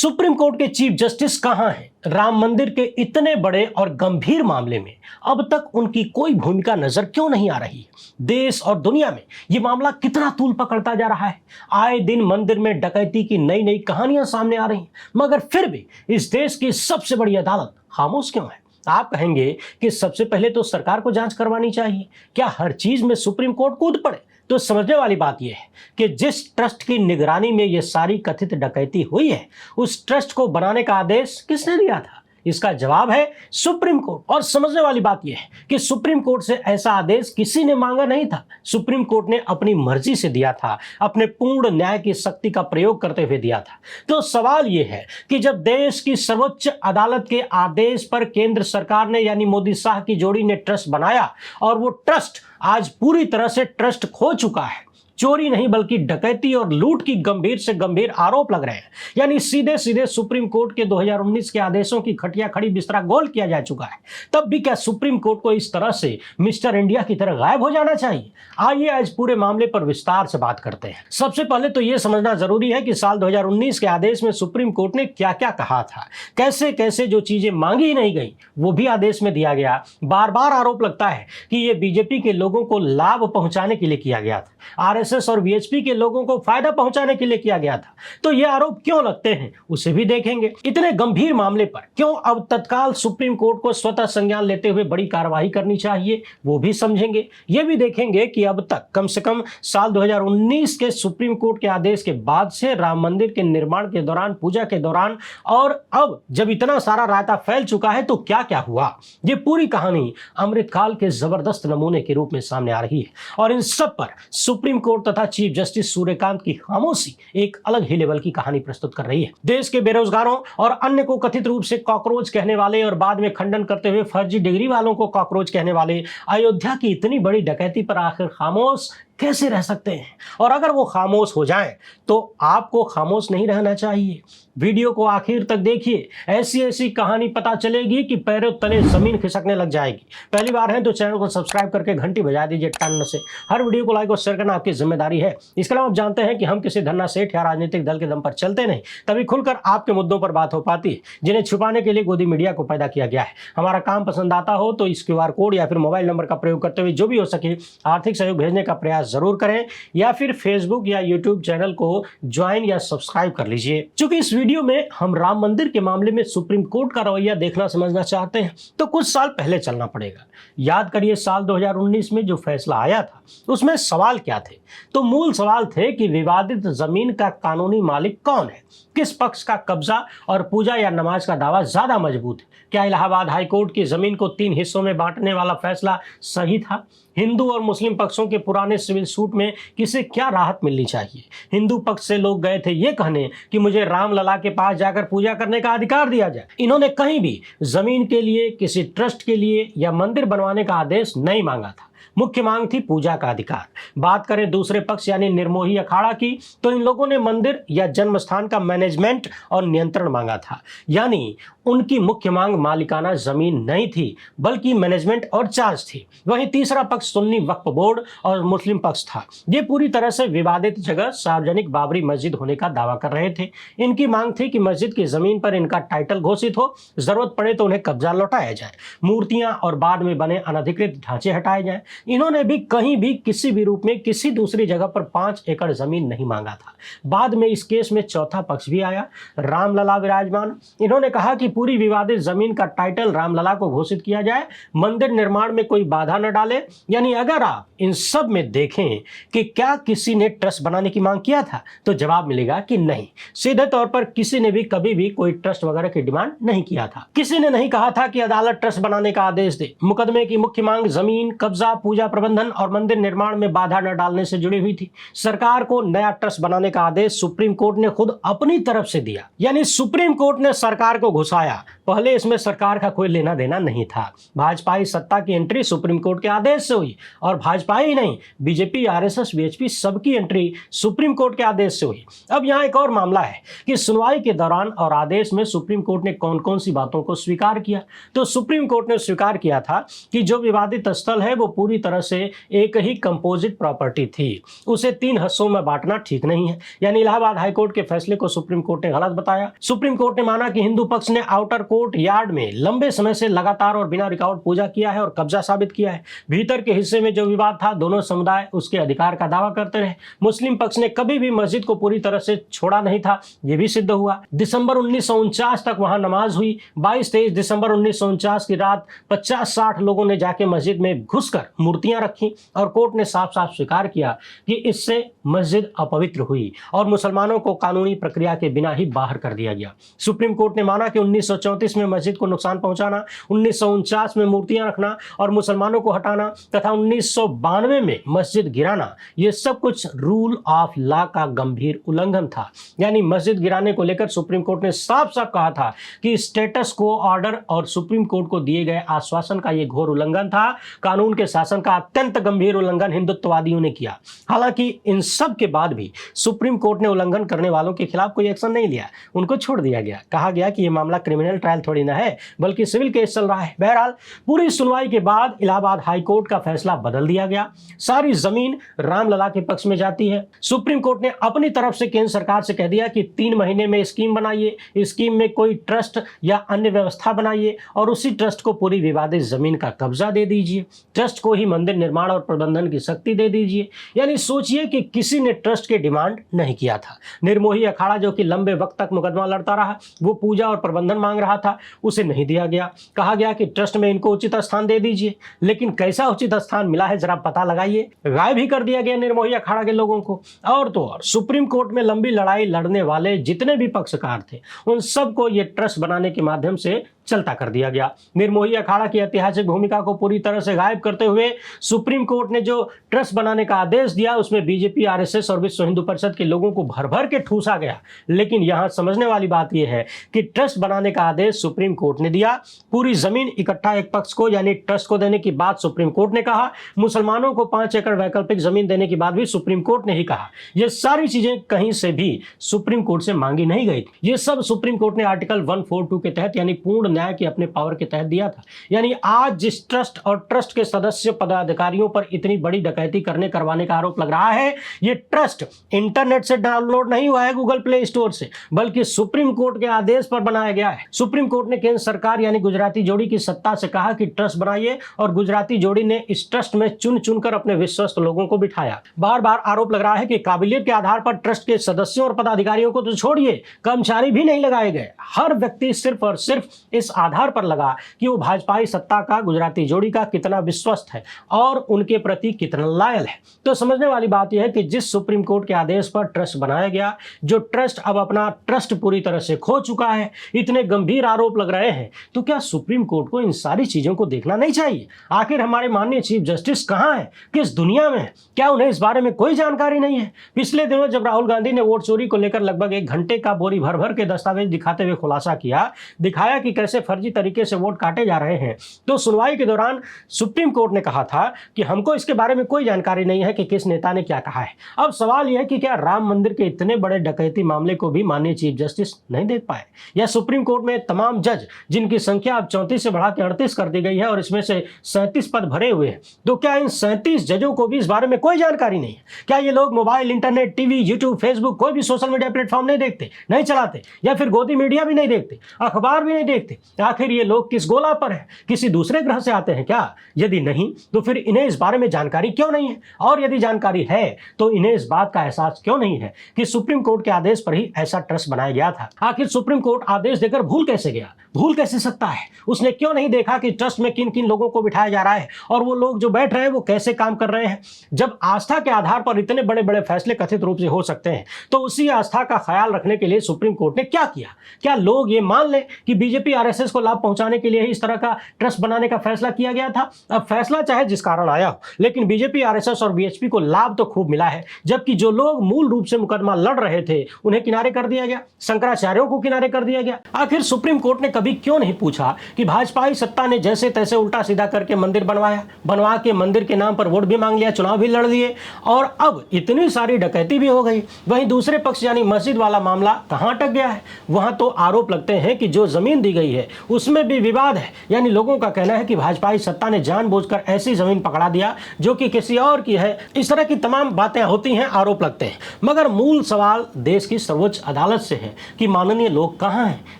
Supreme court के chief justice कहां हैं? राम मंदिर के इतने बड़े और गंभीर मामले में अब तक उनकी कोई भूमिका नजर क्यों नहीं आ रही है? देश और दुनिया में यह मामला कितना तूल पकड़ता जा रहा है। आए दिन मंदिर में डकैती की नई नई कहानियां सामने आ रही हैं, मगर फिर भी इस देश की सबसे बड़ी अदालत खामोश क्यों है? आप कहेंगे कि सबसे पहले तो सरकार को जांच करवानी चाहिए। क्या हर चीज में सुप्रीम कोर्ट कूद पड़े? तो समझने वाली बात यह है कि जिस ट्रस्ट की निगरानी में यह सारी कथित डकैती हुई है, उस ट्रस्ट को बनाने का आदेश किसने दिया था? इसका जवाब है सुप्रीम कोर्ट। और समझने वाली बात यह है कि सुप्रीम कोर्ट से ऐसा आदेश किसी ने मांगा नहीं था। सुप्रीम कोर्ट ने अपनी मर्जी से दिया था, अपने पूर्ण न्याय की शक्ति का प्रयोग करते हुए दिया था। तो सवाल यह है कि जब देश की सर्वोच्च अदालत के आदेश पर केंद्र सरकार ने यानी मोदी शाह की जोड़ी ने ट्रस्ट बनाया और वो ट्रस्ट आज पूरी तरह से ट्रस्ट खो चुका है, चोरी नहीं बल्कि डकैती और लूट की गंभीर से गंभीर आरोप लग रहे हैं, यानी सीधे सीधे सुप्रीम कोर्ट के 2019 के आदेशों की खटिया खड़ी बिस्तरा गोल किया जा चुका है, तब भी क्या सुप्रीम कोर्ट को इस तरह से मिस्टर इंडिया की तरह गायब हो जाना चाहिए? आइए आज पूरे मामले पर विस्तार से बात करते हैं। सबसे पहले तो यह समझना जरूरी है कि साल 2019 के आदेश में सुप्रीम कोर्ट ने क्या क्या कहा था, कैसे कैसे जो चीजें मांगी ही नहीं गई वो भी आदेश में दिया गया। बार बार आरोप लगता है कि यह बीजेपी के लोगों को लाभ पहुंचाने के लिए किया गया था, आरएसएस और वीएचपी के लोगों को फायदा पहुंचाने के लिए किया गया था। तो ये आरोप क्यों लगते हैं उसे भी देखेंगे। इतने गंभीर मामले पर क्यों अब तत्काल सुप्रीम कोर्ट को स्वतः संज्ञान लेते हुए बड़ी कार्रवाई करनी चाहिए वो भी समझेंगे। ये भी देखेंगे कि अब तक कम से कम साल 2019 के सुप्रीम कोर्ट के आदेश के बाद से राम मंदिर के निर्माण के दौरान, पूजा के दौरान और अब जब इतना सारा रायता फैल चुका है तो क्या क्या हुआ। ये पूरी कहानी अमृतकाल के जबरदस्त नमूने के रूप में सामने आ रही है और इन सब पर सुप्रीम कोर्ट तथा चीफ जस्टिस सूर्यकांत की खामोशी एक अलग ही लेवल की कहानी प्रस्तुत कर रही है। देश के बेरोजगारों और अन्य को कथित रूप से कॉकरोच कहने वाले और बाद में खंडन करते हुए फर्जी डिग्री वालों को कॉकरोच कहने वाले अयोध्या की इतनी बड़ी डकैती पर आखिर खामोश कैसे रह सकते हैं? और अगर वो खामोश हो जाएं तो आपको खामोश नहीं रहना चाहिए। वीडियो को आखिर तक देखिए, ऐसी ऐसी कहानी पता चलेगी कि पैरों तले जमीन खिसकने लग जाएगी। पहली बार है तो चैनल को सब्सक्राइब करके घंटी बजा दीजिए टन से। हर वीडियो को लाइक और शेयर करना आपकी जिम्मेदारी है। इसके अलावा आप जानते हैं कि हम किसी धन्ना सेठ या राजनीतिक दल के दम पर चलते नहीं, तभी खुलकर आपके मुद्दों पर बात हो पाती है जिन्हें छुपाने के लिए गोदी मीडिया को पैदा किया गया है। हमारा काम पसंद आता हो तो इस QR कोड या फिर मोबाइल नंबर का प्रयोग करते हुए जो भी हो सके आर्थिक सहयोग भेजने का प्रयास जरूर करें या फिर फेसबुक या यूट्यूब चैनल को ज्वाइन या सब्सक्राइब कर लीजिए। क्योंकि इस वीडियो में हम राम मंदिर के मामले में सुप्रीम कोर्ट का रवैया देखना समझना चाहते हैं तो कुछ साल पहले चलना पड़ेगा। याद करिए साल 2019 में जो फैसला आया था उसमें सवाल क्या थे? तो मूल सवाल थे कि विवादित जमीन का कानूनी मालिक कौन है, किस पक्ष का कब्जा और पूजा या नमाज का दावा ज्यादा मजबूत है। क्या इलाहाबाद हाईकोर्ट की जमीन को 3 हिस्सों में बांटने वाला फैसला सही था? हिंदू और मुस्लिम पक्षों के पुराने सिविल सूट में किसे क्या राहत मिलनी चाहिए? हिंदू पक्ष से लोग गए थे ये कहने कि मुझे रामलला के पास जाकर पूजा करने का अधिकार दिया जाए। इन्होंने कहीं भी जमीन के लिए, किसी ट्रस्ट के लिए या मंदिर बनवाने का आदेश नहीं मांगा था। मुख्य मांग थी पूजा का अधिकार। बात करें दूसरे पक्ष यानी निर्मोही अखाड़ा की तो इन लोगों ने मंदिर या जन्म स्थान का मैनेजमेंट और नियंत्रण मांगा था, यानी उनकी मुख्य मांग मालिकाना जमीन नहीं थी बल्कि मैनेजमेंट और चार्ज थी। वहीं तीसरा पक्ष सुन्नी वक्फ बोर्ड और मुस्लिम पक्ष था। ये पूरी तरह से विवादित जगह सार्वजनिक बाबरी मस्जिद होने का दावा कर रहे थे। इनकी मांग थी कि मस्जिद की जमीन पर इनका टाइटल घोषित हो, जरूरत पड़े तो उन्हें कब्जा लौटाया जाए, मूर्तियां और बाद में बने अनधिकृत ढांचे हटाए जाए। इन्होंने भी कहीं भी किसी भी रूप में किसी दूसरी जगह पर 5 एकड़ जमीन नहीं मांगा था। बाद में इस केस में चौथा पक्ष भी आया, रामलला विराजमान। इन्होंने कहा कि पूरी विवादित जमीन का टाइटल रामलला को घोषित किया जाए, मंदिर निर्माण में कोई बाधा न डाले। यानी अगर आप इन सब में देखें कि क्या किसी ने ट्रस्ट बनाने की मांग किया था तो जवाब मिलेगा कि नहीं। सीधे तौर पर किसी ने भी कभी भी कोई ट्रस्ट वगैरह की डिमांड नहीं किया था। किसी ने नहीं कहा था कि अदालत ट्रस्ट बनाने का आदेश दे। मुकदमे की मुख्य मांग जमीन कब्जा, पूजा प्रबंधन और मंदिर निर्माण में बाधा न डालने से जुड़ी हुई थी। सरकार को नया ट्रस्ट बनाने का आदेश सुप्रीम कोर्ट ने खुद अपनी तरफ से दिया, यानी सुप्रीम कोर्ट ने सरकार को घुसाया। पहले इसमें सरकार का कोई लेना देना नहीं था। भाजपाई सत्ता की एंट्री सुप्रीम कोर्ट के आदेश से हुई, और भाजपा ही नहीं, बीजेपी, आरएसएस, वीएचपी सबकी एंट्री सुप्रीम कोर्ट के आदेश से हुई। अब यहाँ एक और मामला है कि सुनवाई के दौरान और आदेश में सुप्रीम कोर्ट ने कौन कौन सी बातों को स्वीकार किया। तो सुप्रीम कोर्ट ने स्वीकार किया था कि जो विवादित स्थल है वो पूरी तरह से एक ही कंपोजिट प्रॉपर्टी थी, उसे 3 हिस्सों में बांटना ठीक नहीं है। यानी इलाहाबाद हाईकोर्ट के फैसले को सुप्रीम कोर्ट ने गलत बताया। सुप्रीम कोर्ट ने माना कि हिंदू पक्ष ने आउटर कोर्ट यार्ड में लंबे समय से लगातार और बिना रुकावट पूजा किया है और कब्जा साबित किया है। भीतर के हिस्से में जो विवाद था, दोनों समुदाय उसके अधिकार का दावा करते रहे। मुस्लिम पक्ष ने कभी भी मस्जिद को पूरी तरह से छोड़ा नहीं था, यह भी सिद्ध हुआ। दिसंबर 1949 तक वहां नमाज हुई। 22-23 दिसंबर 1949 की रात 50-60 लोगों ने जाके मस्जिद में घुसकर मूर्तियां रखी और कोर्ट ने साफ साफ स्वीकार किया कि इससे मस्जिद अपवित्र हुई और मुसलमानों को कानूनी प्रक्रिया के बिना ही बाहर कर दिया गया। सुप्रीम कोर्ट ने माना कि 1934 में मस्जिद को नुकसान पहुंचाना, 1949 में मूर्तियां रखना और मुसलमानों को हटाना तथा 1992 में मस्जिद गिराना, ये सब कुछ रूल ऑफ लॉ का गंभीर उल्लंघन था। यानी मस्जिद गिराने को लेकर सुप्रीम कोर्ट ने साफ साफ कहा था कि स्टेटस को ऑर्डर और सुप्रीम कोर्ट को दिए गए आश्वासन का यह घोर उल्लंघन था। कानून के शासन का अत्यंत गंभीर उल्लंघन हिंदुत्ववादियों ने किया। हालांकि इन सब के बाद भी सुप्रीम कोर्ट ने उल्लंघन करने वालों के खिलाफ कोई एक्शन नहीं लिया, उनको छोड़ दिया गया। कहा गया कि यह मामला क्रिमिनल ट्रायल थोड़ी ना है, बल्कि सिविल केस चल रहा है। बहरहाल पूरी सुनवाई के बाद इलाहाबाद हाईकोर्ट का फैसला बदल दिया गया। सारी जमीन रामलला के पक्ष में जाती है। सुप्रीम कोर्ट ने अपनी तरफ से केंद्र सरकार से कह दिया कि 3 महीने में स्कीम बनाइए, स्कीम में कोई ट्रस्ट या अन्य व्यवस्था बनाइए और उसी ट्रस्ट को पूरी विवादित जमीन का कब्जा दे दीजिए। ट्रस्ट को ही मंदिर निर्माण और प्रबंधन की शक्ति दे दीजिए। यानी सोचिए कि किसी ने ट्रस्ट की डिमांड नहीं किया था। निर्मोही अखाड़ा जो कि लंबे वक्त तक मुकदमा लड़ता रहा, वो पूजा और प्रबंधन मांग रहा था, उसे नहीं दिया गया। कहा गया कि ट्रस्ट में इनको उचित स्थान दे दीजिए, लेकिन कैसा उचित स्थान मिला है जरा पता लगाइए। गायब ही कर दिया गया निर्मोही अखाड़ा के लोगों को। और तो और सुप्रीम कोर्ट में लंबी लड़ाई लड़ने वाले जितने भी पक्षकार थे, उन सबको ये ट्रस्ट बनाने के माध्यम से चलता कर दिया गया। निर्मोही अखाड़ा की ऐतिहासिक भूमिका को पूरी तरह से गायब करते हुए सुप्रीम कोर्ट ने जो ट्रस्ट बनाने का आदेश दिया, उसमें बीजेपी, आरएसएस और विश्व हिंदू परिषद के लोगों को भर भर के ठूसा गया। लेकिन यहां समझने वाली बात यह है कि ट्रस्ट बनाने का आदेश सुप्रीम कोर्ट ने दिया, पूरी जमीन इकट्ठा एक पक्ष को यानी ट्रस्ट को देने की बात सुप्रीम कोर्ट ने कहा, मुसलमानों को 5 एकड़ वैकल्पिक जमीन देने की बात भी सुप्रीम कोर्ट ने ही कहा। यह सारी चीजें कहीं से भी सुप्रीम कोर्ट से मांगी नहीं गई। ये सब सुप्रीम कोर्ट ने आर्टिकल 142 के तहत यानी पूर्ण न्याय के अपने पावर के तहत दिया था। यानी आज जिस ट्रस्ट और ट्रस्ट के सदस्य पदाधिकारियों पर इतनी बड़ी डकैती करवाने का आरोप लग रहा है, ये ट्रस्ट इंटरनेट से डाउनलोड नहीं हुआ है गूगल प्ले स्टोर से, बल्कि सुप्रीम कोर्ट के आदेश पर बनाया गया है। सुप्रीम कोर्ट ने केंद्र सरकार यानी गुजराती जोड़ी की सत्ता से कहा कि ट्रस्ट बनाइए और गुजराती जोड़ी ने इस ट्रस्ट में चुन चुनकर अपने विश्वस्त लोगों को बिठाया। बार बार आरोप लग रहा है कि काबिलियत के आधार पर ट्रस्ट के सदस्यों और पदाधिकारियों को तो छोड़िए, कर्मचारी भी नहीं लगाए गए। हर व्यक्ति सिर्फ और सिर्फ इस आधार पर लगा कि वो भाजपाई सत्ता का, गुजराती जोड़ी का कितना विश्वस्त है और उनके प्रति कितना लॉयल है। तो समझने वाली बात यह है कि जिस सुप्रीम कोर्ट के आदेश पर ट्रस्ट बनाया गया, जो ट्रस्ट अब अपना ट्रस्ट पूरी तरह से खो चुका है, इतने गंभीर आरोप लग रहे हैं, तो क्या सुप्रीम कोर्ट को इन सारी चीजों को देखना नहीं चाहिए? आखिर हमारे माननीय चीफ जस्टिस कहां है, किस दुनिया में है? क्या उन्हें इस बारे में कोई जानकारी नहीं है? पिछले दिनों जब राहुल गांधी ने वोट चोरी को लेकर लगभग 1 घंटे का बोरी भर भर के दस्तावेज दिखाते हुए खुलासा किया, दिखाया कि कैसे फर्जी तरीके से वोट काटे जा रहे हैं, तो सुनवाई के दौरान सुप्रीम कोर्ट ने कहा था कि हमको इसके बारे में कोई जानकारी नहीं है कि किस नेता ने क्या कहा है। अब सवाल यह है कि क्या राम मंदिर के इतने बड़े डकैती मामले को भी माननीय चीफ जस्टिस नहीं देख पाए, या सुप्रीम कोर्ट में तमाम जज जिनकी संख्या अब 34 से बढ़ा के 38 कर दी गई है और इसमें से 37 पद भरे हुए हैं, तो क्या इन 37 जजों को भी इस बारे में कोई जानकारी नहीं है? क्या ये लोग mobile, internet, TV, YouTube, Facebook, कोई भी सोशल मीडिया प्लेटफॉर्म नहीं देखते, नहीं चलाते, या फिर गोदी मीडिया भी नहीं देखते, अखबार भी नहीं देखते? आखिर ये लोग किस गोला पर है? किसी दूसरे ग्रह से आते हैं क्या? यदि नहीं तो फिर इन्हें इस बारे में जानकारी क्यों नहीं है? और यदि जानकारी है तो इन्हें इस बात का एहसास क्यों नहीं है कि सुप्रीम कोर्ट के आदेश पर ही ऐसा ट्रस्ट बनाया गया था? आखिर सुप्रीम कोर्ट आदेश देकर भूल कैसे गया? भूल कैसे सकता है? उसने क्यों नहीं देखा कि ट्रस्ट में किन किन लोगों को बिठाया जा रहा है और वो लोग जो बैठ रहे हैं वो कैसे काम कर रहे हैं? जब आस्था के आधार पर इतने बड़े बड़े फैसले कथित रूप से हो सकते हैं, तो उसी आस्था का ख्याल रखने के लिए सुप्रीम कोर्ट ने क्या किया? क्या लोग ये मान लें कि बीजेपी, आरएसएस को लाभ पहुंचाने के लिए ही इस तरह का ट्रस्ट बनाने का फैसला किया गया था। अब फैसला चाहे जिस कारण आया हो, लेकिन बीजेपी, आरएसएस और बीएचपी को लाभ तो खूब मिला है, जबकि जो लोग मूल रूप से मुकदमा लड़ रहे थे उन्हें किनारे कर दिया गया, शंकराचार्यों को किनारे कर दिया गया। आखिर सुप्रीम कोर्ट ने कभी क्यों नहीं पूछा कि भाजपाई सत्ता ने जैसे तैसे उल्टा सीधा करके मंदिर बनवा के मंदिर के नाम पर वोट भी मांग लिया, चुनाव भी लड़ लिए, और अब इतनी सारी डकैती भी हो गई। वहीं दूसरे पक्ष यानी मस्जिद वाला मामला कहां अटक गया है? वहां तो आरोप लगते हैं कि जो जमीन दी गई है उसमें भी विवाद है, यानी लोगों का कहना है कि भाजपाई सत्ता ने जानबूझकर ऐसी जमीन पकड़ा दिया जो कि किसी और की है। इस तरह की तमाम बातें होती हैं, आरोप लगते हैं, मगर मूल सवाल देश की सर्वोच्च अदालत से है कि माननीय लोग कहां हैं?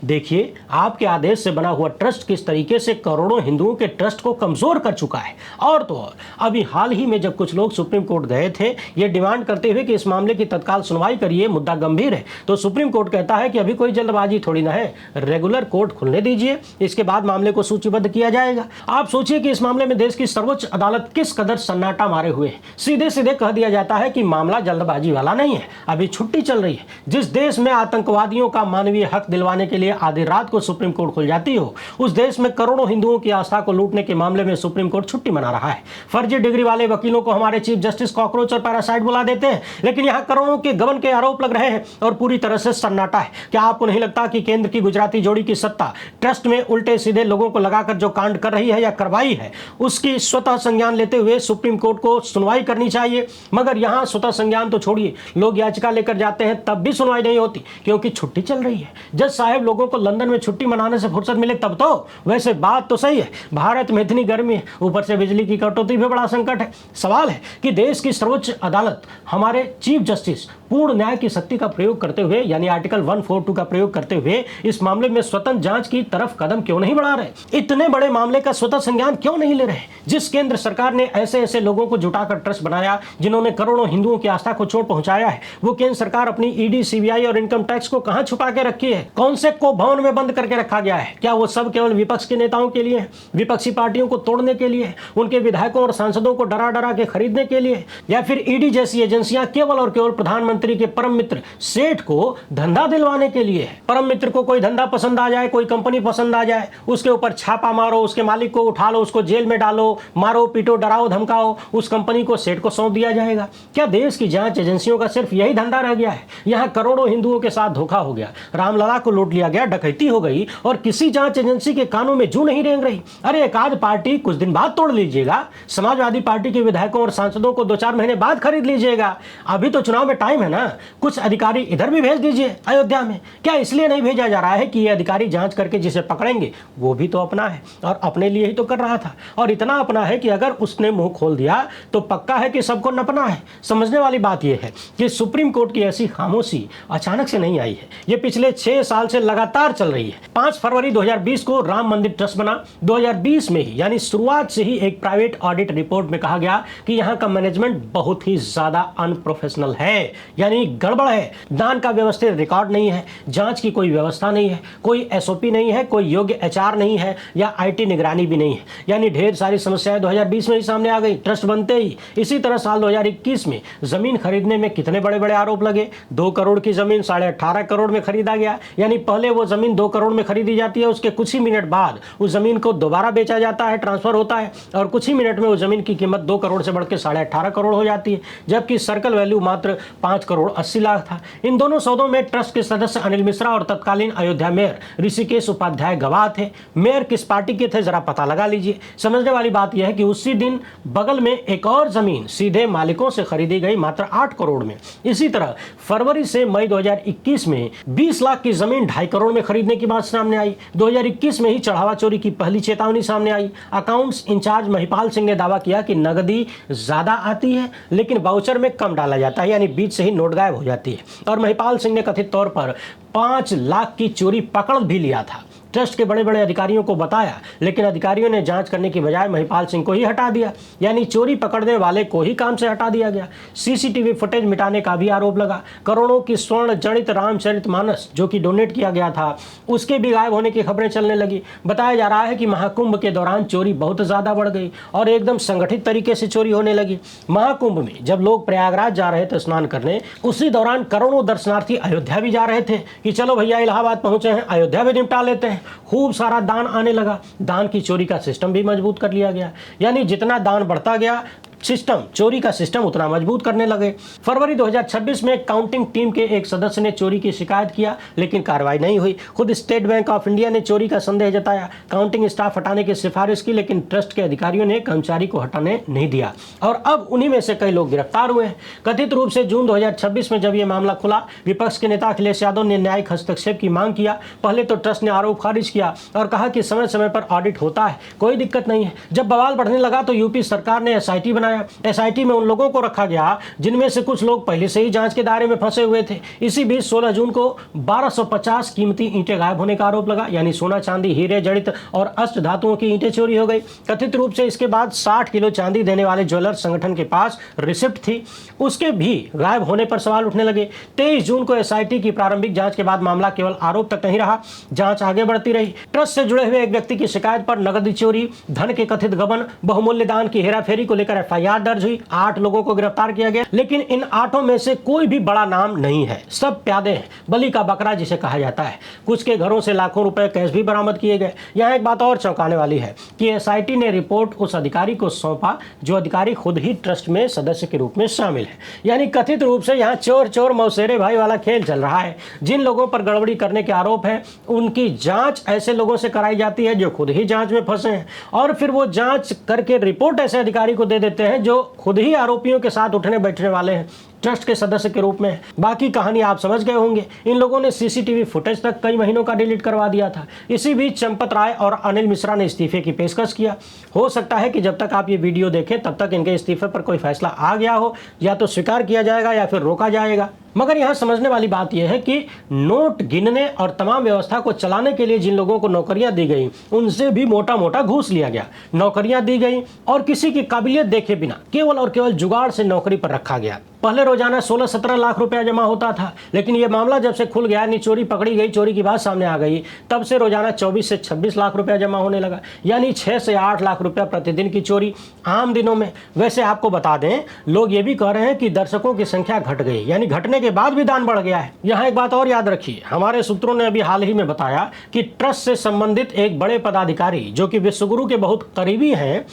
देखिए, आपके आदेश से बना हुआ ट्रस्ट किस तरीके से करोड़ों हिंदुओं के ट्रस्ट को कमजोर कर चुका है। और तो और अभी हाल ही में जब कुछ लोग सुप्रीम कोर्ट गए थे ये डिमांड करते हुए कि इस मामले की तत्काल सुनवाई करिए, मुद्दा गंभीर है, तो सुप्रीम कोर्ट कहता है कि अभी कोई जल्दबाजी थोड़ी ना है, रेगुलर कोर्ट खुलने दीजिए, इसके बाद मामले को सूचीबद्ध किया जाएगा। आप सोचिए कि इस मामले में देश की सर्वोच्च अदालत किस कदर सन्नाटा मारे हुए है। सीधे सीधे कह दिया जाता है कि मामला जल्दबाजी वाला नहीं है, अभी छुट्टी चल रही है। जिस देश में आतंकवादियों का मानवीय हक दिलवाने के लिए आधी रात को सुप्रीम कोर्ट खुल जाती हो, उस देश में करोड़ों हिंदुओं की आस्था को लूटने के मामले में सुप्रीम कोर्ट छुट्टी मना रहा है। फर्जी डिग्री वाले वकीलों को हमारे चीफ जस्टिस कॉकरोच और पैरासाइट बुला देते हैं, लेकिन यहाँ करोड़ों के गबन के आरोप लग रहे हैं और पूरी तरह से सन्नाटा है। क्या आपको नहीं लगता कि केंद्र की गुजराती जोड़ी की सत्ता ट्रस्ट में उल्टे सीधे लोगों को लगाकर जो कांड कर रही है या करवाई है उसकी स्वतः संज्ञान लेते हुए सुप्रीम कोर्ट को सुनवाई करनी चाहिए? मगर यहाँ स्वतः संज्ञान तो छोड़िए, लोग याचिका लेकर जाते हैं तब भी सुनवाई नहीं होती क्योंकि छुट्टी चल रही है। जज साहब लोगों को लंदन में छुट्टी मनाने से फुर्सत मिले तब तो। वैसे बात तो सही है, भारत में इतनी गर्मी है, ऊपर से बिजली की कटौती भी बड़ा संकट है। सवाल है कि देश की सर्वोच्च अदालत हमारे चीफ जस्टिस पूर्ण न्याय की शक्ति का प्रयोग करते हुए यानी आर्टिकल 142 का प्रयोग करते हुए इस मामले में स्वतंत्र जांच की तरफ कदम क्यों नहीं बढ़ा रहे? इतने बड़े मामले का स्वतः संज्ञान क्यों नहीं ले रहे? जिस केंद्र सरकार ने ऐसे ऐसे लोगों को जुटाकर ट्रस्ट बनाया जिन्होंने करोड़ों हिंदुओं की आस्था को चोट पहुंचाया है, वो केंद्र सरकार अपनी ईडी, सीबीआई और इनकम टैक्स को कहां छुपा के रखी है? कौन से को भवन में बंद करके रखा गया है? क्या वो सब केवल विपक्ष के नेताओं के लिए, विपक्षी पार्टियों को तोड़ने के लिए, उनके विधायकों और सांसदों को डरा डरा के खरीदने के लिए, या फिर ईडी जैसी एजेंसियां केवल और केवल प्रधानमंत्री के परम मित्र सेठ को धंधा दिलवाने के लिए है? परम मित्र को कोई धंधा पसंद आ जाए, कोई कंपनी पसंद आ जाए, उसके ऊपर छापा मारो, उसके मालिक को उठा लो, उसको जेल में डालो, मारो पीटो, डराओ धमकाओ, उस कंपनी को सेठ को सौंप दिया जाएगा। क्या देश की जांच एजेंसियों का सिर्फ यही धंधा रह गया है? यहाँ करोड़ों हिंदुओं के साथ धोखा हो गया, रामलला को लूट लिया गया, डकैती हो गई और किसी जांच एजेंसी के कानों में जू नहीं रेंग रही। अरे एक आध पार्टी कुछ दिन बाद तोड़ लीजिएगा, समाजवादी पार्टी के विधायकों और सांसदों को 2-4 महीने बाद खरीद लीजिएगा, अभी तो चुनाव में टाइम है ना। कुछ अधिकारी इधर भी भेज दीजिए अयोध्या में। क्या इसलिए नहीं भेजा जा रहा है कि ये अधिकारी जांच करके जिसे पकड़ेंगे वो भी तो अपना है और अपने लिए ही तो कर रहा था, और इतना अपना है कि अगर उसने मुंह खोल दिया तो पक्का है कि सबको नपना है। समझने वाली बात यह है कि सुप्रीम कोर्ट की ऐसी खामोशी अचानक से नहीं आई है, ये पिछले 6 साल से लगातार चल रही है। 5 फरवरी 2020 को राम मंदिर ट्रस्ट बना। 2020 में ही यानी शुरुआत से ही एक प्राइवेट ऑडिट रिपोर्ट में कहा गया कि यहाँ का मैनेजमेंट बहुत ही ज्यादा अनप्रोफेशनल है, यानी गड़बड़ है। दान का व्यवस्थित रिकॉर्ड नहीं है, जांच की कोई व्यवस्था नहीं है, कोई एसओपी नहीं है, कोई योग्य एचआर नहीं है या आईटी निगरानी भी नहीं है, यानी ढेर सारी समस्याएं 2020 में ही सामने आ गई ट्रस्ट बनते ही। इसी तरह साल 2021 में जमीन खरीदने में कितने बड़े बड़े आरोप लगे। 2 करोड़ की जमीन 18.5 करोड़ में खरीदा गया, यानी पहले वो जमीन 2 करोड़ में खरीदी जाती है, उसके कुछ ही मिनट बाद उस जमीन को दोबारा बेचा जाता है, ट्रांसफर होता है और कुछ ही मिनट में उस जमीन की कीमत 2 करोड़ से बढ़ के 18.5 करोड़ हो जाती है, जबकि सर्कल वैल्यू मात्र 5 करोड़ 80 लाख था। इन दोनों सौदों में ट्रस्ट के सदस्य अनिल मिश्रा और तत्कालीन अयोध्या मेयर ऋषिकेश उपाध्याय गवाह थे। मेयर किस पार्टी के थे जरा पता लगा लीजिए। समझने वाली बात यह है कि उसी दिन बगल में एक और जमीन सीधे मालिकों से खरीदी गई मात्र 8 करोड़ में। इसी तरह फरवरी से मई 2021 में 20 लाख की जमीन 2.5 करोड़ में खरीदने की बात सामने आई। 2021 में ही चढ़ावा चोरी की पहली चेतावनी सामने आई। अकाउंट्स इंचार्ज महिपाल सिंह ने दावा किया कि नगदी ज्यादा आती है लेकिन वाउचर में कम डाला जाता है, यानी बीच से ही नोट गायब हो जाती है। और महिपाल सिंह ने कथित तौर पर 5 लाख की चोरी पकड़ भी लिया था। ट्रस्ट के बड़े बड़े अधिकारियों को बताया, लेकिन अधिकारियों ने जांच करने की बजाय महिपाल सिंह को ही हटा दिया, यानी चोरी पकड़ने वाले को ही काम से हटा दिया गया। सीसीटीवी फुटेज मिटाने का भी आरोप लगा। करोड़ों की स्वर्ण जनित रामचरितमानस जो कि डोनेट किया गया था उसके भी गायब होने की खबरें चलने लगी। बताया जा रहा है कि महाकुंभ के दौरान चोरी बहुत ज्यादा बढ़ गई और एकदम संगठित तरीके से चोरी होने लगी। महाकुंभ में जब लोग प्रयागराज जा रहे थे स्नान करने, उसी दौरान करोड़ों दर्शनार्थी अयोध्या भी जा रहे थे कि चलो भैया इलाहाबाद पहुंचे हैं, अयोध्या भी निपटा लेते हैं। हैं, खूब सारा दान आने लगा। दान की चोरी का सिस्टम भी मजबूत कर लिया गया, यानी जितना दान बढ़ता गया सिस्टम, चोरी का सिस्टम उतना मजबूत करने लगे। फरवरी 2026 में काउंटिंग टीम के एक सदस्य ने चोरी की शिकायत किया, लेकिन कार्रवाई नहीं हुई। खुद स्टेट बैंक ऑफ इंडिया ने चोरी का संदेह जताया, काउंटिंग स्टाफ हटाने की सिफारिश की, लेकिन ट्रस्ट के अधिकारियों ने कर्मचारी को हटाने नहीं दिया और अब उन्हीं में से कई लोग गिरफ्तार हुए हैं। कथित रूप से जून 2026 में जब यह मामला खुला, विपक्ष के नेता अखिलेश यादव ने न्यायिक हस्तक्षेप की मांग किया। पहले तो ट्रस्ट ने आरोप खारिज किया और कहा कि समय समय पर ऑडिट होता है, कोई दिक्कत नहीं है। जब बवाल बढ़ने लगा तो यूपी सरकार ने एसआईटी बनाया। एसआईटी में उन लोगों को रखा गया जिनमें से कुछ लोग पहले से ही जांच के दायरे में फंसे हुए थे। इसी बीच 16 जून को 1250 कीमती ईंटें गायब होने का आरोप लगा, यानी सोना, चांदी, हीरे जड़ित और अष्ट धातुओं की ईंटें चोरी हो गई। कथित रूप से इसके बाद 60 किलो चांदी देने वाले ज्वेलर संगठन के पास रिसिप्ट थी, उसके भी गायब होने पर सवाल उठने लगे। 23 जून को एसआईटी की प्रारंभिक जांच के बाद मामला केवल आरोप तक नहीं रहा, जांच आगे बढ़ती रही। ट्रस्ट से जुड़े हुए एक व्यक्ति की शिकायत पर नकदी चोरी, धन के कथित गबन, बहुमूल्य दान की हेराफेरी को लेकर एफआईआर दर्ज हुई। 8 लोगों को गिरफ्तार किया गया, लेकिन इन 8 में से कोई भी बड़ा नाम नहीं है, सब प्यादे हैं, बलि का बकरा जिसे कहा जाता है। कुछ के घरों से लाखों रुपए कैश भी बरामद किए गए। यहाँ एक बात और चौंकाने वाली है कि एसआईटी ने रिपोर्ट उस अधिकारी को सौंपा जो अधिकारी खुद ही ट्रस्ट में सदस्य के रूप में शामिल है। यानी कथित रूप से यहाँ चोर चोर मौसेरे भाई वाला खेल चल रहा है। जिन लोगों पर गड़बड़ी करने के आरोप हैं, उनकी जांच ऐसे लोगों से कराई जाती है जो खुद ही जांच में फंसे हैं, और फिर वो जांच करके रिपोर्ट ऐसे अधिकारी को दे देते हैं जो खुद ही आरोपियों के साथ उठने बैठने वाले हैं, ट्रस्ट के सदस्य के रूप में। बाकी कहानी आप समझ गए होंगे। इन लोगों ने सीसीटीवी फुटेज तक कई महीनों का डिलीट करवा दिया था। इसी बीच चंपत राय और अनिल मिश्रा ने इस्तीफे की पेशकश किया। हो सकता है कि जब तक आप ये वीडियो देखें तब तक इनके इस्तीफे पर कोई फैसला आ गया हो, या तो स्वीकार किया जाएगा या फिर रोका जाएगा। मगर यहाँ समझने वाली बात यह है कि नोट गिनने और तमाम व्यवस्था को चलाने के लिए जिन लोगों को नौकरियां दी गई, उनसे भी मोटा मोटा घूस लिया गया। नौकरियां दी गई और किसी की काबिलियत देखे बिना केवल और केवल जुगाड़ से नौकरी पर रखा गया। पहले रोजाना 16-17 लाख रुपया जमा होता था, लेकिन यह मामला जब से खुल गया, यानी चोरी पकड़ी गई, चोरी की बात सामने आ गई, तब से रोजाना 24 से 26 लाख रुपया जमा होने लगा, यानी 6 से 8 लाख रुपया प्रतिदिन की चोरी आम दिनों में। वैसे आपको बता दें, लोग ये भी कह रहे हैं कि दर्शकों की संख्या घट गई, यानी घटने के बाद भी दान बढ़ गया है। यहाँ एक बात और याद रखिए, हमारे सूत्रों ने अभी हाल ही में बताया कि ट्रस्ट से संबंधित एक बड़े पदाधिकारी जो कि विश्वगुरु के बहुत करीबी हैं,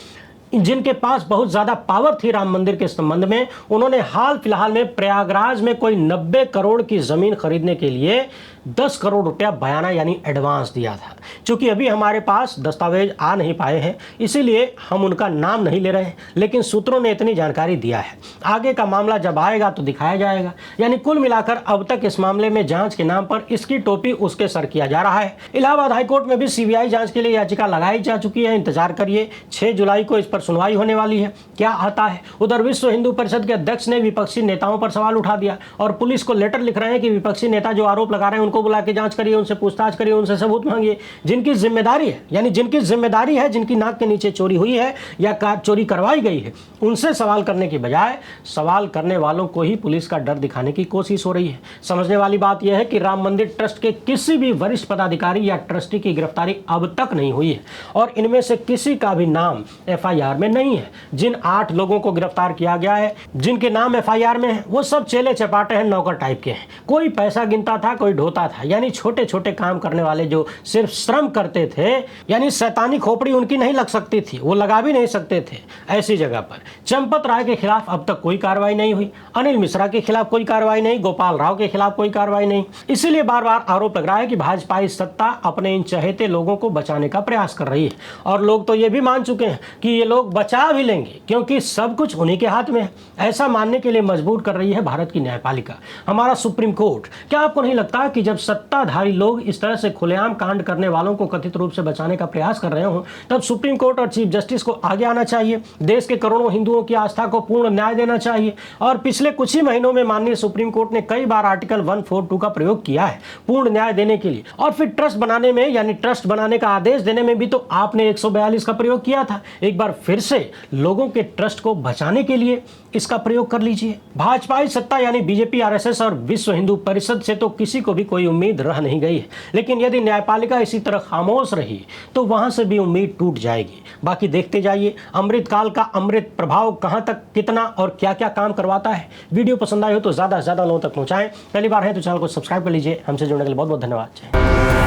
जिनके पास बहुत ज्यादा पावर थी राम मंदिर के संबंध में, उन्होंने हाल फिलहाल में प्रयागराज में कोई 90 करोड़ की जमीन खरीदने के लिए 10 करोड़ रुपया बयाना यानी एडवांस दिया था। क्योंकि अभी हमारे पास दस्तावेज आ नहीं पाए हैं, इसीलिए हम उनका नाम नहीं ले रहे हैं, लेकिन सूत्रों ने इतनी जानकारी दिया है। आगे का मामला जब आएगा तो दिखाया जाएगा। यानी कुल मिलाकर अब तक इस मामले में जांच के नाम पर इसकी टोपी उसके सर किया जा रहा है। इलाहाबाद हाईकोर्ट में भी सीबीआई जांच के लिए याचिका लगाई जा चुकी है। इंतजार करिए, 6 जुलाई को इस पर सुनवाई होने वाली है, क्या आता है। उधर विश्व हिंदू परिषद के अध्यक्ष ने विपक्षी नेताओं पर सवाल उठा दिया और पुलिस को लेटर लिख रहे हैं कि विपक्षी नेता जो आरोप लगा रहे हैं उनको बुला के जांच करिए, उनसे पूछताछ करिए, उनसे सबूत मांगिए। जिनकी जिम्मेदारी है, यानी जिनकी जिम्मेदारी है, जिनकी नाक के नीचे चोरी हुई है या चोरी करवाई गई है, उनसे सवाल करने की बजाय सवाल करने वालों को ही पुलिस का डर दिखाने की कोशिश हो रही है। समझने वाली बात यह है कि राम मंदिर ट्रस्ट के किसी भी वरिष्ठ पदाधिकारी या ट्रस्टी की गिरफ्तारी अब तक नहीं हुई है और इनमें से किसी का भी नाम एफआईआर में नहीं है। जिन 8 लोगों को गिरफ्तार किया गया है, जिनके नाम एफआईआर में है, वो सब चेले चपाटे हैं, नौकर टाइप के हैं। कोई पैसा गिनता था, कोई ढोता था, यानी छोटे छोटे काम करने वाले जो सिर्फ श्रम करते थे, यानी शैतानी खोपड़ी उनकी नहीं लग सकती थी, वो लगा भी नहीं सकते थे। ऐसी जगह पर चंपत राय के खिलाफ अब तक कोई कार्रवाई नहीं हुई, अनिल मिश्रा के खिलाफ कोई कार्रवाई नहीं, गोपाल राव के खिलाफ कोई कार्रवाई नहीं। इसीलिए बार बार आरोप लग रहा है कि भाजपाई सत्ता अपने इन चहेते लोगों को बचाने का प्रयास कर रही है। और लोग तो ये भी मान चुके हैं कि ये लोग बचा भी लेंगे, क्योंकि सब कुछ उन्हीं के हाथ में है। ऐसा मानने के लिए मजबूर कर रही है भारत की न्यायपालिका, हमारा सुप्रीम कोर्ट। क्या आपको नहीं लगता कि जब सत्ताधारी लोग इस तरह से खुलेआम कांड करने वालों को कथित रूप से बचाने का प्रयास कर रहे हो, तब सुप्रीम कोर्ट और चीफ जस्टिस को आगे आना चाहिए, देश के करोड़ों हिंदुओं की आस्था को पूर्ण न्याय देना चाहिए। और पिछले कुछ ही महीनों में माननीय सुप्रीम कोर्ट ने कई बार आर्टिकल 142 का प्रयोग किया है पूर्ण न्याय देने के लिए। और फिर ट्रस्ट बनाने में, यानी ट्रस्ट बनाने का आदेश देने में भी तो आपने 142 का प्रयोग किया था। एक बार फिर से लोगों के ट्रस्ट को बचाने के लिए इसका प्रयोग कर लीजिए। भाजपाई सत्ता यानी बीजेपी, आरएसएस और विश्व हिंदू परिषद से तो किसी को भी कोई उम्मीद रह नहीं गई है, लेकिन यदि न्यायपालिका इसी तरह खामोश रही तो वहां से भी उम्मीद टूट जाएगी। बाकी देखते जाइए अमृतकाल का अमृत प्रभाव कहां तक, कितना और क्या क्या काम करवाता है। वीडियो पसंद आई हो तो ज्यादा से ज्यादा लोगों तक पहुंचाएं। पहली बार है तो चैनल को सब्सक्राइब कर लीजिए। हमसे जुड़ने के लिए बहुत बहुत धन्यवाद।